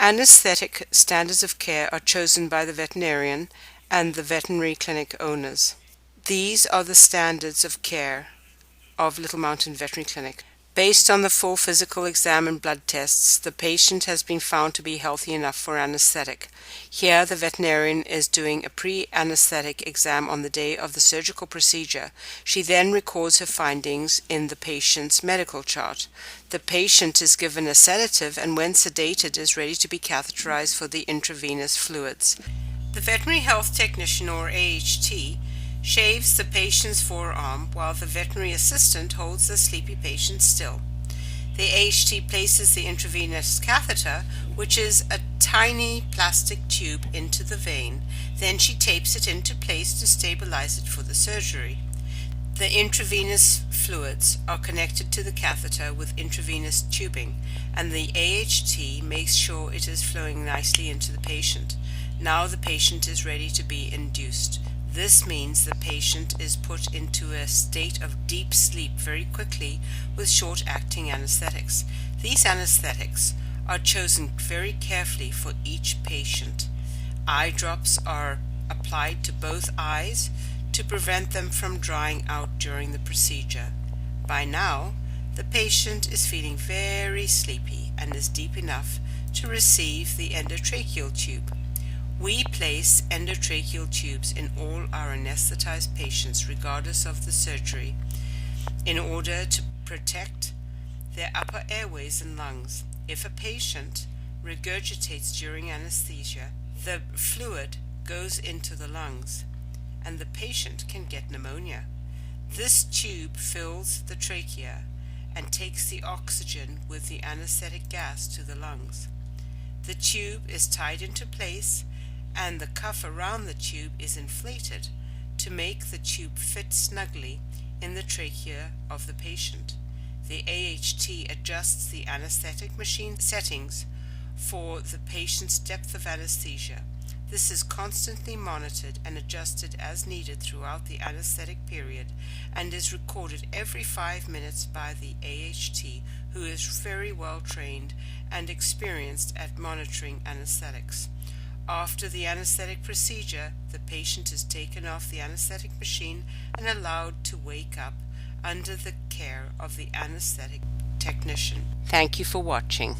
Anesthetic standards of care are chosen by the veterinarian and the veterinary clinic owners. These are the standards of care of Little Mountain Veterinary Clinic. Based on the full physical exam and blood tests, the patient has been found to be healthy enough for anesthetic. Here, the veterinarian is doing a pre-anesthetic exam on the day of the surgical procedure. She then records her findings in the patient's medical chart. The patient is given a sedative and, when sedated, is ready to be catheterized for the intravenous fluids. The veterinary health technician, or AHT, shaves the patient's forearm while the veterinary assistant holds the sleepy patient still. The AHT places the intravenous catheter, which is a tiny plastic tube, into the vein. Then she tapes it into place to stabilize it for the surgery. The intravenous fluids are connected to the catheter with intravenous tubing, and the AHT makes sure it is flowing nicely into the patient. Now the patient is ready to be induced. This means the patient is put into a state of deep sleep very quickly with short-acting anesthetics. These anesthetics are chosen very carefully for each patient. Eye drops are applied to both eyes to prevent them from drying out during the procedure. By now, the patient is feeling very sleepy and is deep enough to receive the endotracheal tube. We place endotracheal tubes in all our anesthetized patients regardless of the surgery in order to protect their upper airways and lungs. If a patient regurgitates during anesthesia, the fluid goes into the lungs and the patient can get pneumonia. This tube fills the trachea and takes the oxygen with the anesthetic gas to the lungs. The tube is tied into place and the cuff around the tube is inflated to make the tube fit snugly in the trachea of the patient. The AHT adjusts the anesthetic machine settings for the patient's depth of anesthesia. This is constantly monitored and adjusted as needed throughout the anesthetic period and is recorded every 5 minutes by the AHT, who is very well trained and experienced at monitoring anesthetics. After the anesthetic procedure, the patient is taken off the anesthetic machine and allowed to wake up under the care of the anesthetic technician. Thank you for watching.